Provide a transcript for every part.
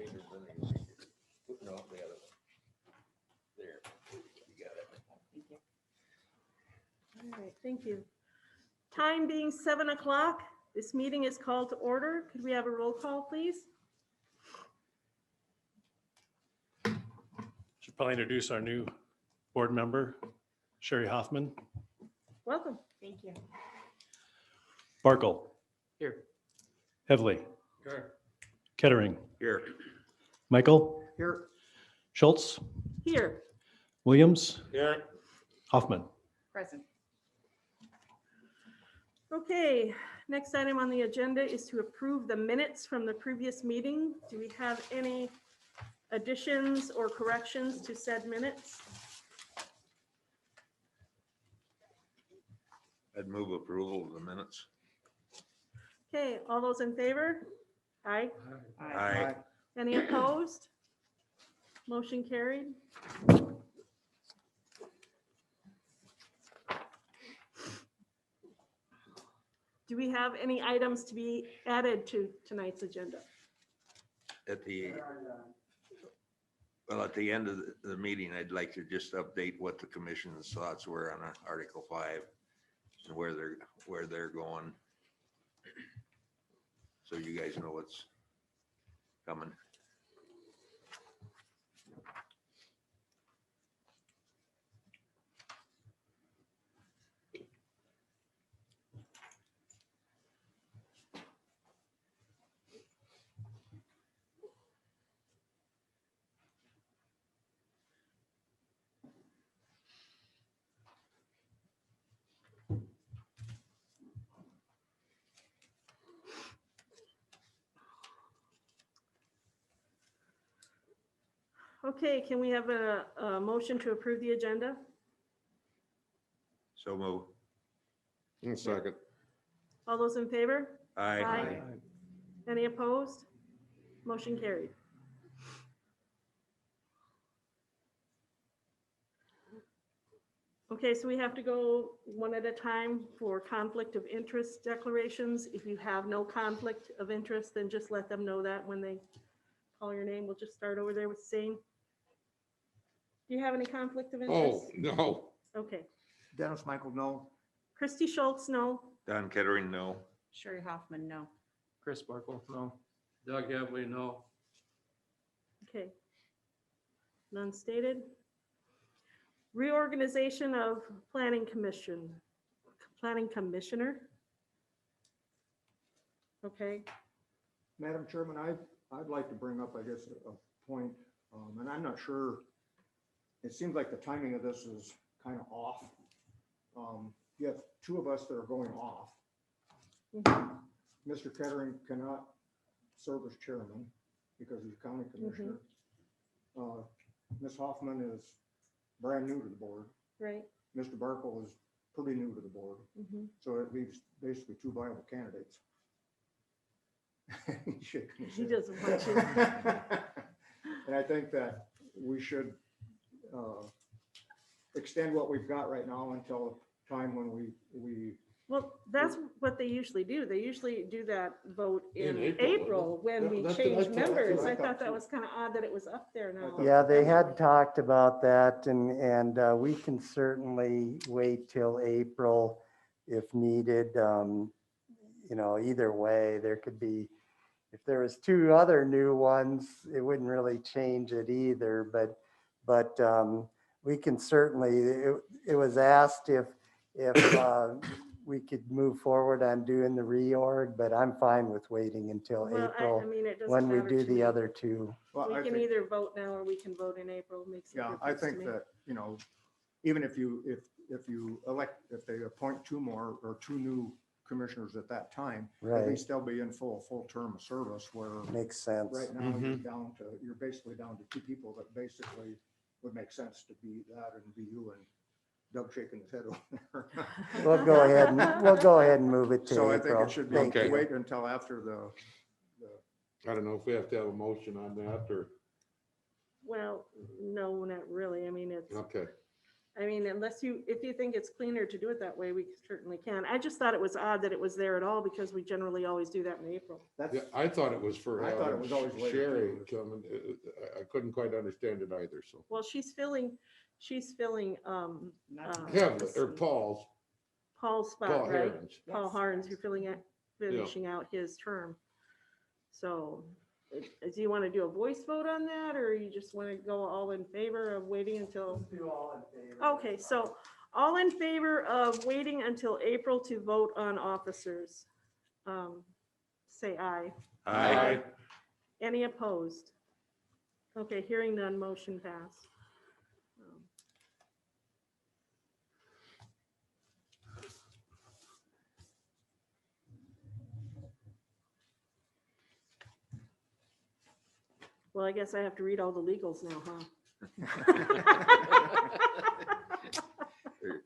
papers, then they read it. No, the other one. There, you got it. All right, thank you. Time being 7 o'clock, this meeting is called to order. Could we have a roll call, please? Should probably introduce our new board member, Sherry Hoffman. Welcome. Thank you. Barkle. Here. Heavily. Here. Kettering. Here. Michael. Here. Schultz. Here. Williams. Here. Hoffman. Present. Okay, next item on the agenda is to approve the minutes from the previous meeting. Do we have any additions or corrections to said minutes? I'd move approval of the minutes. Okay, all those in favor? Aye. Aye. Any opposed? Motion carried. Do we have any items to be added to tonight's agenda? At the, well, at the end of the meeting, I'd like to just update what the commission's thoughts were on Article 5 and where they're going. So you guys know what's coming. Okay, can we have a motion to approve the agenda? So move. Second. All those in favor? Aye. Aye. Any opposed? Motion carried. Okay, so we have to go one at a time for conflict of interest declarations. If you have no conflict of interest, then just let them know that when they call your name. We'll just start over there with saying. Do you have any conflict of interest? Oh, no. Okay. Dennis Michael, no. Christy Schultz, no. Don Kettering, no. Sherry Hoffman, no. Chris Barkle, no. Doug Heavily, no. Okay. None stated. Reorganization of planning commissioner. Okay, Madam Chairman, I'd like to bring up, I guess, a point, and I'm not sure. It seems like the timing of this is kind of off. You have two of us that are going off. Mr. Kettering cannot serve as chairman because he's county commissioner. Ms. Hoffman is brand new to the board. right. Mr. Barkle is pretty new to the board. Mhm. So it leaves basically two viable candidates. He's shaking his He head. doesn't want you. And I think that we should extend what we've got right now until a time when we Well, that's what they usually do. They usually do that vote in In April, April when we that's what change I thought. members. That's what I I thought thought that too. was kind of odd that it was up there now. thought- Yeah, they had talked about that and we can certainly wait till April if needed. You know, either way, there could be, if there was two other new ones, it wouldn't really change it either, but we can certainly, it was asked if we could move forward on doing the reorg, but I'm fine with waiting until Well, I April mean, it doesn't when we matter do to the me. other two. well, We I can think, either vote now or we can vote in April. Makes no yeah, I difference to think me. that, you know, even if you elect, if they appoint two more or two new commissioners at that time, at Right. least they'll be in full term of service where Makes sense. right now you're basically down to two people that basically would make sense to be that and be you and Doug shaking his head over there. We'll go ahead and move it to So I April. think it should be, Thank you. wait until after the I don't know if we have to have a motion on that or, Well, no, not really. I mean, it's, okay. I mean, if you think it's cleaner to do it that way, we certainly can. I just thought it was odd that it was there at all because we generally always do that in April. That's, Yeah, I thought it was for I thought it having was always later, Sherry too. coming. I couldn't quite understand it either, so. Well, she's filling, Kevin, let's or see. Paul's, Paul's Paul spot, right? Herons. Paul Harns, you're finishing out his term. So, do you want to do a voice vote on that, or you just want to go all in favor of waiting until? Do all in favor. Okay, so all in favor of waiting until April to vote on officers? Say aye. Aye. Any opposed? Okay, hearing none, motion passed. Well, I guess I have to read all the legals now, huh?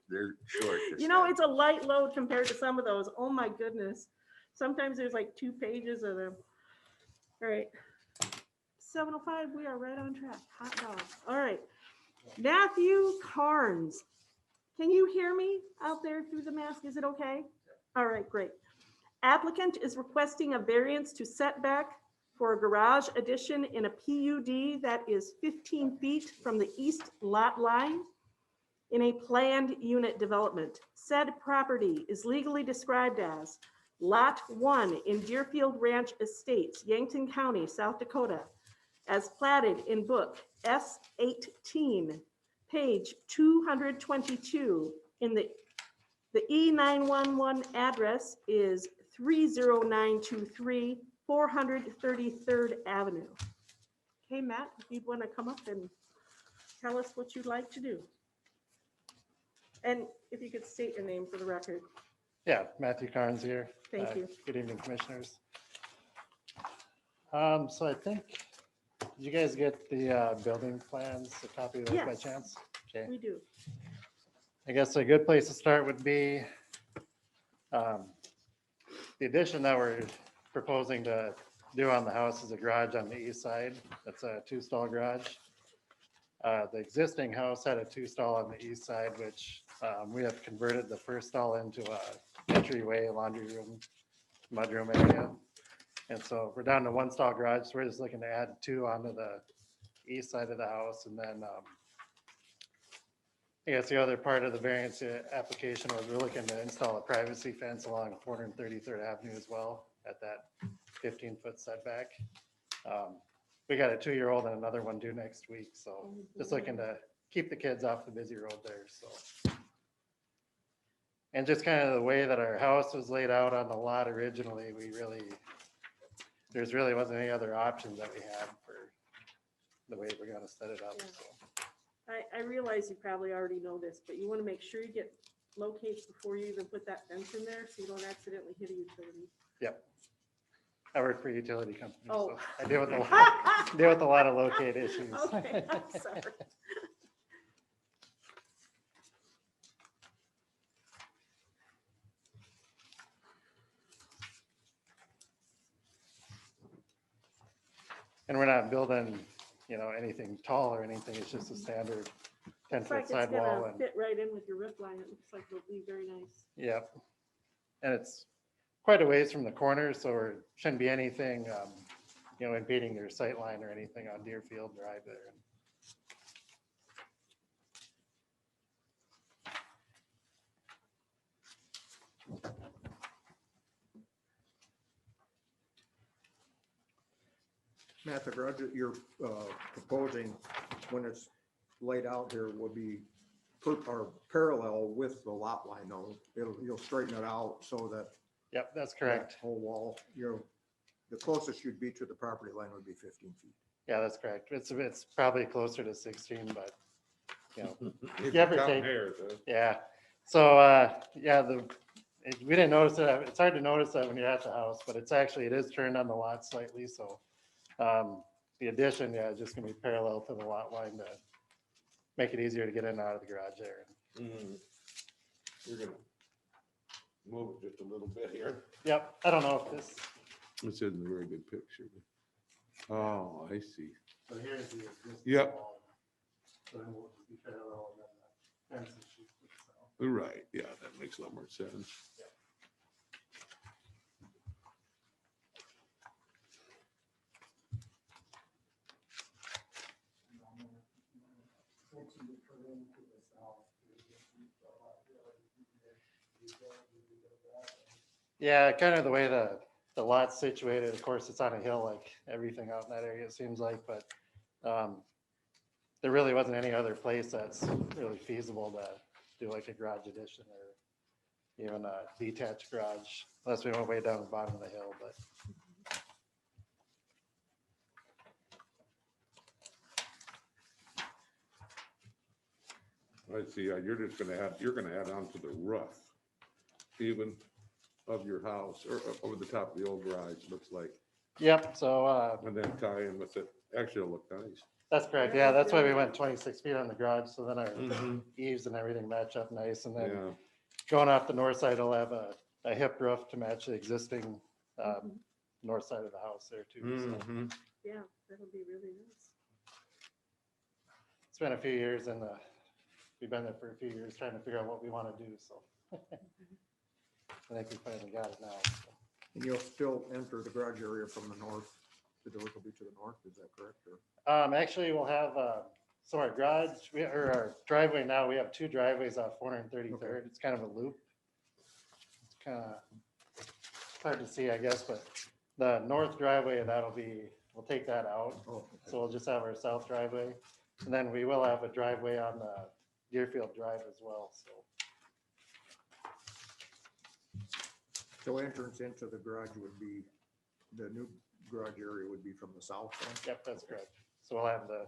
They're short. this You know, time. it's a light load compared to some of those. Oh my goodness. Sometimes there's like 2 pages of them. All right. 7:05, we are right on track. Hot dog. All right. Matthew Carnes. Can you hear me out there through the mask? Is it okay? All right, great. Applicant is requesting a variance to setback for a garage addition in a PUD that is 15 feet from the east lot line in a planned unit development. Said property is legally described as Lot 1 in Deerfield Ranch Estates, Yankton County, South Dakota, as platted in book S18, page 222. In the E911 address is 30923 433rd Avenue. Okay, Matt, if you'd want to come up and tell us what you'd like to do. And if you could state your name for the record. Yeah, Matthew Carnes here. Thank you. Good evening, commissioners. So I think, did you guys get the building plans, a copy of those by Yes. chance? Okay. We do. I guess a good place to start would be the addition that we're proposing to do on the house is a garage on the east side. That's a 2-stall garage. The existing house had a 2-stall on the east side, which we have converted the first stall into a entryway, laundry room, mudroom area. And so we're down to 1-stall garage. So we're just looking to add 2 onto the east side of the house. And then I guess the other part of the variance application was we're looking to install a privacy fence along 433rd Avenue as well at that 15-foot setback. We got a 2-year-old and another one due next week. So just looking to keep the kids off the busy road there, so. And just kind of the way that our house was laid out on the lot originally, there's really wasn't any other options that we had for the way we're gonna set it up, Yeah. so. I realize you probably already know this, but you want to make sure you get locates before you even put that fence in there so you don't accidentally hit a utility. Yep. I work for a utility company, Oh. so I deal with a lot of locate issues. Okay, I'm sorry. And we're not building, anything tall or anything. It's just a standard Looks like 10-foot it's sidewall gonna and, fit right in with your roof line. It looks like it'll be very nice. yep. And it's quite a ways from the corner, so there shouldn't be anything, impeding their sight line or anything on Deerfield Drive there. Matt, the garage that you're proposing, when it's laid out here, will be or parallel with the lot line, though. You'll straighten it out so that Yep, that's that correct. whole wall, the closest you'd be to the property line would be 15 feet. Yeah, that's correct. It's probably closer to 16, but, If Give or you're counting take. hairs, huh? yeah. So, we didn't notice it. It's hard to notice that when you're at the house, but it is turned on the lot slightly, so. The addition, is just gonna be parallel to the lot line to make it easier to get in and out of the garage there. You're gonna move it just a little bit here. Yep, I don't know if this. This isn't a very good picture. Oh, I see. So here's the existing Yep. wall. So then we'll just be parallel and then fence issues with the south. Right, yeah, that makes a lot more sense. Yeah, kind of the way the lot's situated, of course, it's on a hill like everything out in that area, it seems like, but there really wasn't any other place that's really feasible to do like a garage addition or even a detached garage, unless we went way down the bottom of the hill, but I see, you're just gonna add, you're gonna add on to the roof even of your house or over the top of the old garage, looks like, yep, so and then tie in with it. Actually, it'll look nice. that's correct. Yeah, Yeah, that's why we really. went 26 feet on the garage, so then our Mhm. eaves and everything match up nice, and then Yeah, going off the north side, it'll have a hip roof to match the existing Mhm. north side of the house there too. So mhm. Yeah, that'll be really nice. it's been a few years and we've been there for a few years trying to figure out what we want to do, so. I think we finally got it now. so. And you'll still enter the garage area from the north. The doors will be to the north, is that correct? Or Actually, we'll have, so our garage, or our driveway now, we have two driveways off 433rd. It's kind of a loop. It's kind of hard to see, I guess, but the north driveway, we'll take that out. Oh, So we'll just have our south driveway. And then we will have a driveway on the Deerfield Drive as well, so. so entrance into the garage would be, the new garage area would be from the south then? Yep, that's correct. So we'll have the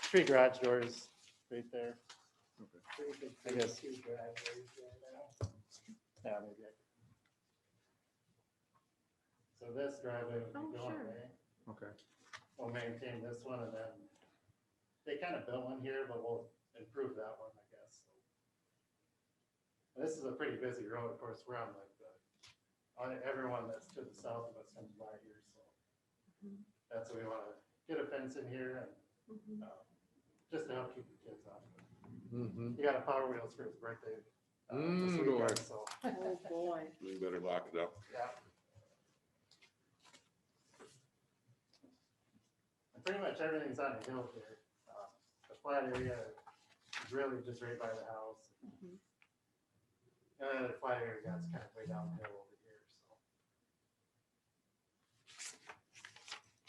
three garage doors right there. I guess. Yeah, maybe. So this driveway would Oh, be going sure. away. Okay. We'll maintain this one and then they kind of built one here, but we'll improve that one, I guess. And this is a pretty busy road. Of course, we're on like everyone that's to the south of us comes by here, so. Mhm. That's what we want to get a fence in here and Mhm. just to help keep the kids off. Mhm. He got a Power Wheels for his birthday this Boy. weekend, so, Oh, boy. We better lock it up. yeah. And pretty much everything's on a hill here. The flat area is really just right by the house. Mhm. And then the flat area gets kind of way downhill over here, so.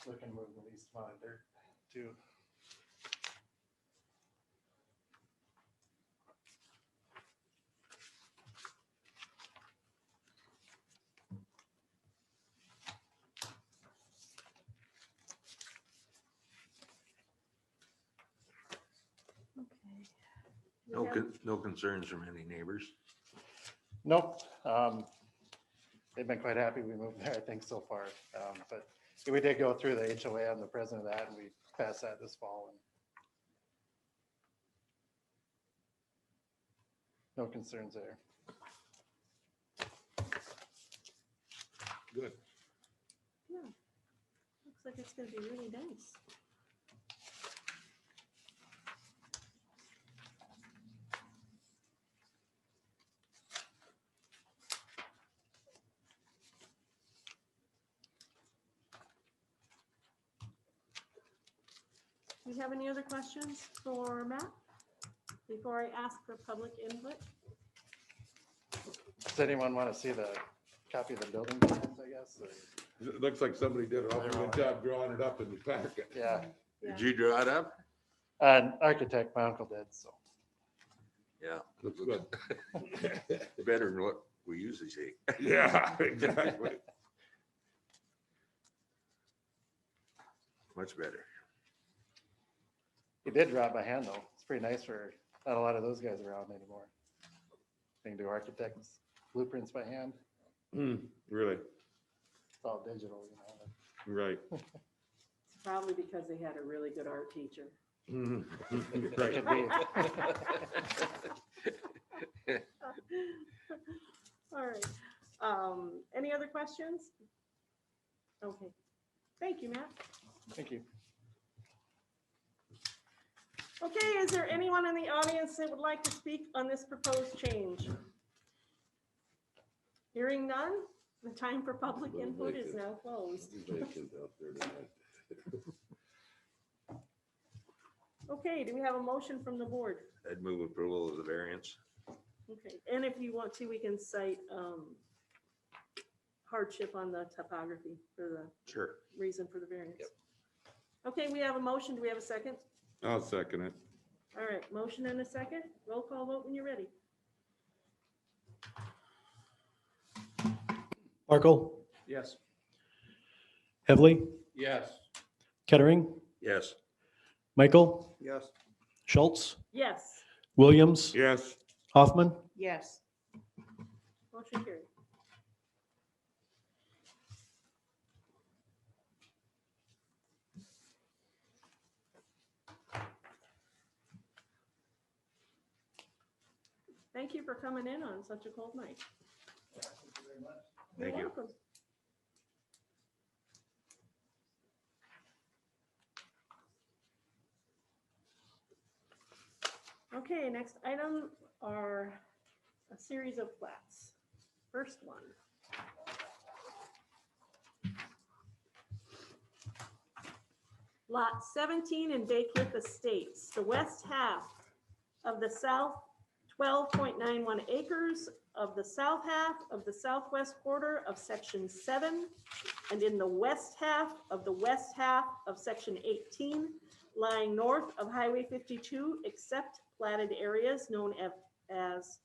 Looking to move the least amount of dirt too. Okay. No, We have- no concerns from any neighbors. Nope. They've been quite happy we moved there, I think, so far. But we did go through the HOA on the president of that, and we passed that this fall. And no concerns there. Good. Yeah. Looks like it's gonna be really nice. Do you have any other questions for Matt? Before I ask for public input? Does anyone want to see the copy of the building plans, I guess? or- It looks like somebody did an awfully good job drawing it up in the packet. Yeah, Did you draw it up? an architect, my uncle did, so. Yeah. Looks good. Better than what we usually see. Yeah, exactly. Much better. He did draw it by hand, though. It's pretty nice for, not a lot of those guys around anymore. They can do architects blueprints by hand. Really, It's all digital, you know. right. It's probably because they had a really good art teacher. Mhm. It Right. could be. All right. Any other questions? Okay. Thank you, Matt. Thank you. Okay, is there anyone in the audience that would like to speak on this proposed change? Hearing none, the time for public input is now closed. Okay, do we have a motion from the board? I'd move approval of the variance. Okay, and if you want to, we can cite hardship on the topography for the Sure. reason for the variance. Yep. Okay, we have a motion. Do we have a second? I'll second it. All right, motion and a second. Roll call vote when you're ready. Barkle, Yes. Heavily, Yes. Kettering, Yes. Michael, Yes. Schultz, Yes, Williams, Yes, Hoffman. Yes. motion carried. Thank you for coming in on such a cold night. You're Thank you. welcome. Okay, next item are a series of plats. First one. Lot 17 in Bay Cliff Estates, the west half of the south 12.91 acres of the south half of the southwest quarter of section 7, and in the west half of section 18, lying north of Highway 52, except platted areas known as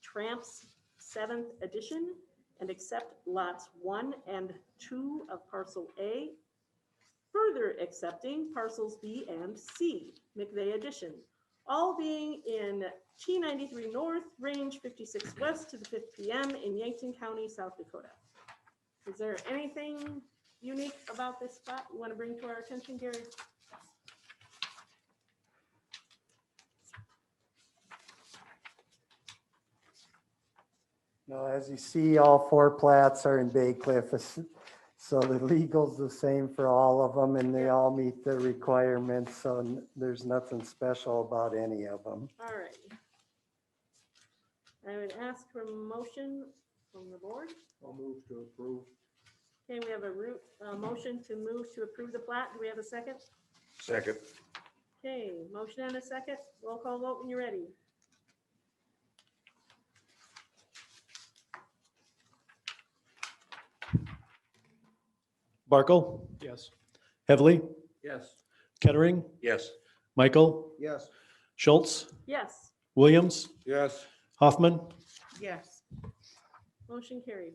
Tramps 7th Edition, and except lots 1 and 2 of parcel A, further accepting parcels B and C, McVeigh Edition, all being in T93 North, Range 56 West to the 5th PM in Yankton County, South Dakota. Is there anything unique about this spot you want to bring to our attention, Gary? No, as you see, all 4 plats are in Bay Cliff. So the legal's the same for all of them and they all meet the requirements. So there's nothing special about any of them. All right. I would ask for a motion from the board. I'll move to approve. Okay, we have a motion to move to approve the plat. Do we have a second? Second. Okay, motion and a second. Roll call vote when you're ready. Barkle, Yes. Heavily, Yes. Kettering, Yes. Michael, Yes. Schultz, Yes, Williams, yes, Hoffman. Yes. motion carried.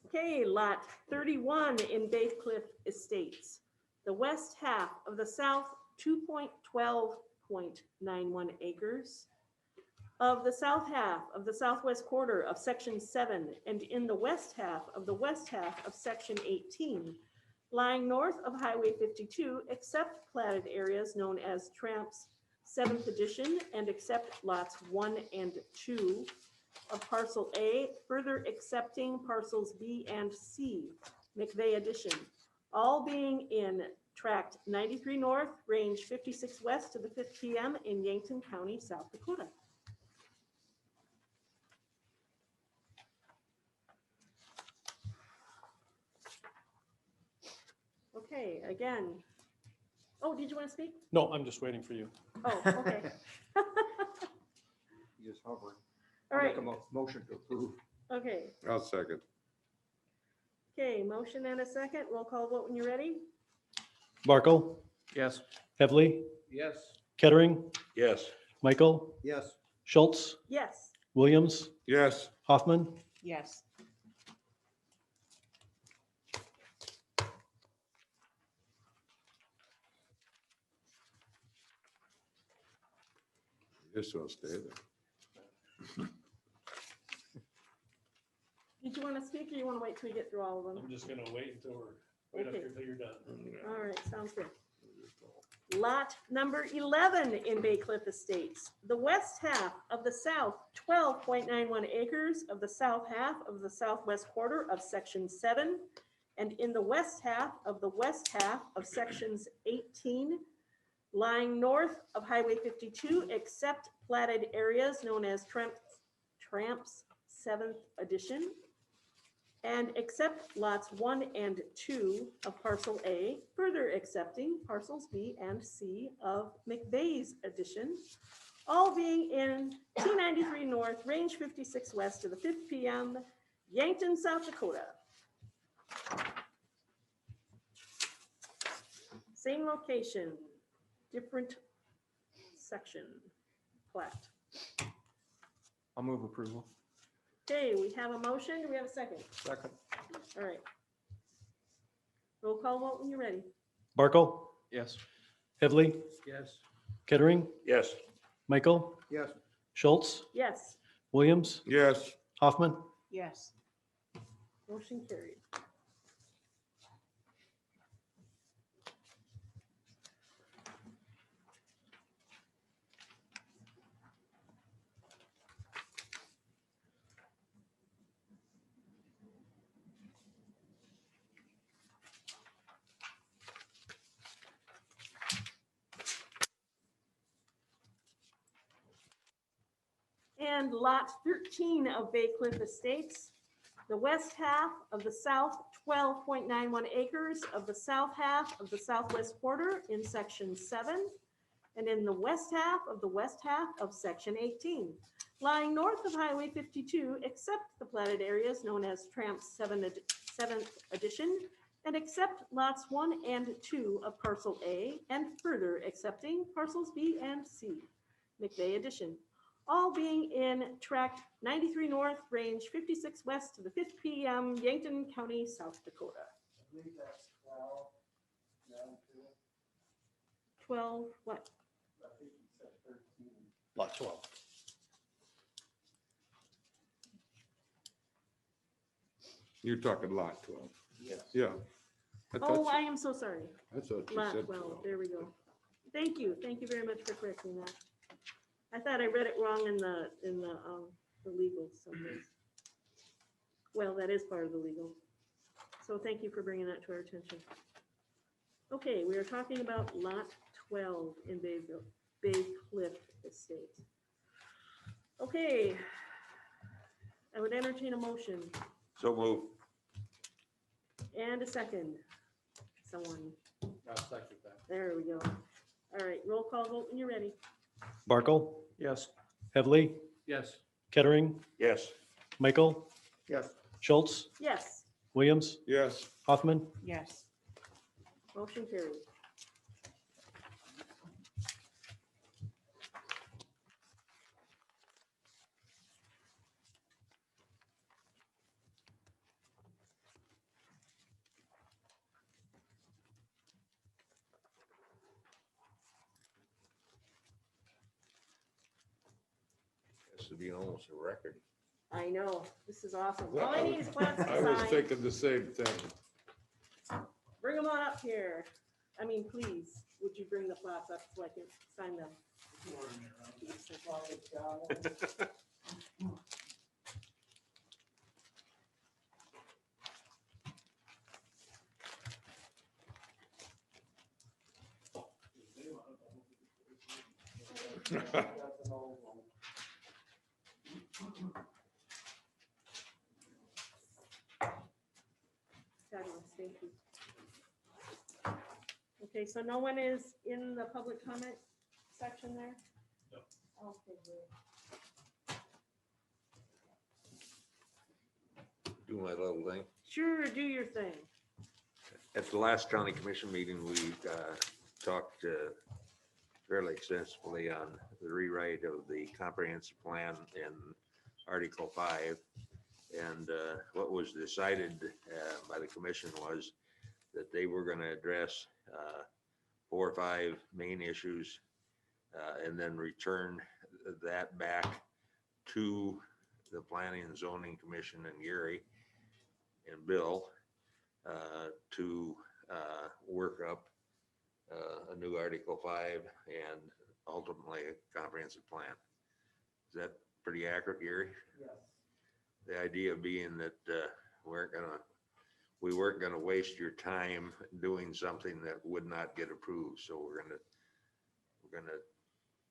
Okay, lot 31 in Bay Cliff Estates, the west half of the south 2.12.91 acres of the south half of the southwest quarter of section 7, and in the west half of section 18, lying north of Highway 52, except platted areas known as Tramps 7th Edition, and except lots 1 and 2 of parcel A, further accepting parcels B and C, McVeigh Edition, all being in tract 93 North, Range 56 West to the 5th PM in Yankton County, South Dakota. Okay, again. Oh, did you want to speak? No, I'm just waiting for you. Oh, okay. He is hovering. All right, Make a motion to approve. okay. I'll second. Okay, motion and a second. Roll call vote when you're ready. Barkle, Yes. Heavily, Yes. Kettering, Yes. Michael, Yes. Schultz, Yes, Williams, Yes, Hoffman. Yes. this will stay there. Did you want to speak or you want to wait till we get through all of them? I'm just gonna wait until we're right up Okay. here till you're done. All right, sounds good. Lot number 11 in Bay Cliff Estates. The west half of the south 12.91 acres of the south half of the southwest quarter of section 7, and in the west half of sections 18, lying north of Highway 52, except platted areas known as Tramp's 7th Edition, and accept lots 1 and 2 of parcel A, further accepting parcels B and C of McVeigh's addition, all being in T93 North, Range 56 West to the 5th PM, Yankton, South Dakota. Same location, different section, plat. I'll move approval. Okay, we have a motion. Do we have a second? Second. All right. Roll call vote when you're ready. Barkle, Yes. Headley, Yes. Kettering, Yes. Michael, Yes. Schultz, Yes, Williams, Yes, Hoffman. Yes. motion carried. And lot 13 of Bay Cliff Estates, the west half of the south 12.91 acres of the south half of the southwest quarter in section 7, and in the west half of section 18, lying north of Highway 52, except the platted areas known as Tramp's 7th Edition, and accept lots 1 and 2 of parcel A, and further accepting parcels B and C, McVeigh Edition, all being in tract 93 North, Range 56 West to the 5th PM, Yankton County, South Dakota. 12, what? Lot 12. you're talking lot 12. Yes. Yeah. I thought Oh, you- I am so sorry. I thought you Lot said 12, 12. there we go. Thank you very much for correcting that. I thought I read it wrong in the legal someplace. Well, that is part of the legal. So thank you for bringing that to our attention. Okay, we are talking about lot 12 in Bay Cliff Estate. Okay. I would entertain a motion So move. and a second. Someone, I'll second that. there we go. All right, roll call vote when you're ready. Barkle, Yes. Headley, Yes. Kettering, Yes. Michael, Yes. Schultz, Yes, Williams, Yes, Hoffman. Yes. motion carried. This would be almost a record. I know, this is awesome. Well, All I need is plans I to was sign. thinking the same thing. Bring them on up here. I mean, please, would you bring the plots up so I can sign them? Fabulous, thank you. Okay, so no one is in the public comment section there? No. Okay, great. Do my little thing. Sure, do your thing. At the last county commission meeting, we talked fairly extensively on the rewrite of the comprehensive plan in Article 5. And what was decided by the commission was that they were going to address 4 or 5 main issues and then return that back to the Planning and Zoning Commission and Gary and Bill to work up a new Article 5 and ultimately a comprehensive plan. Is that pretty accurate, Gary? Yes. The idea being that we weren't gonna waste your time doing something that would not get approved. So we're gonna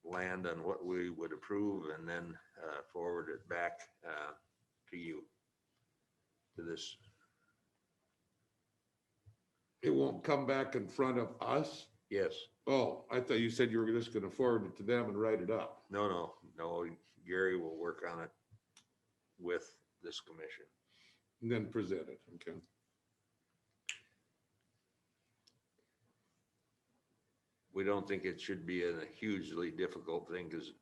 land on what we would approve and then forward it back to you, to this. It won't come back in front of us? Yes, Oh, I thought you said you were just gonna forward it to them and write it up. no, Gary will work on it with this commission. And then present it, okay? We don't think it should be a hugely difficult thing, because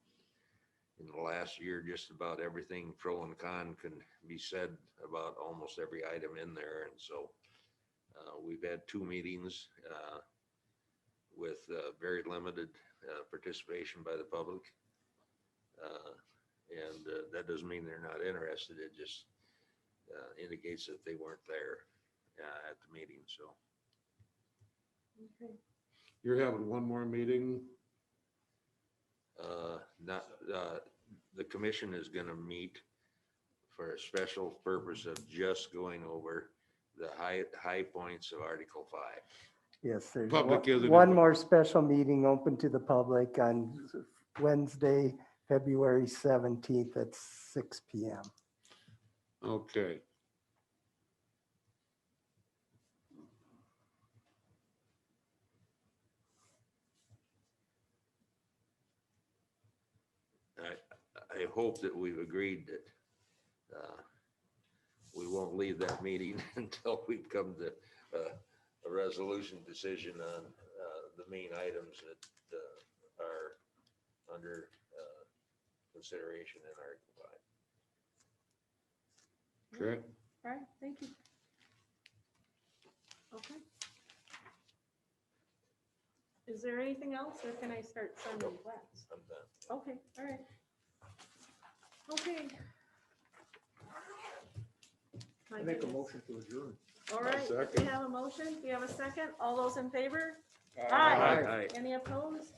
in the last year, just about everything pro and con can be said about almost every item in there. And so we've had 2 meetings with very limited participation by the public. And that doesn't mean they're not interested. It just indicates that they weren't there at the meeting, so. Okay. You're having one more meeting? Not, the commission is gonna meet for a special purpose of just going over the high points of Article 5. Yes, there's Public isn't one invi- more special meeting open to the public on Wednesday, February 17th at 6 PM. Okay. I hope that we've agreed that we won't leave that meeting until we've come to a resolution decision on the main items that are under consideration in Article 5. Okay. All right, thank you. Okay. Is there anything else, or can I start sending plans? I'm done. Okay, all right. Okay. My I make a goodness. motion to adjourn. All right, we second. have a motion. We have a second. All those in favor? Aye. Any opposed?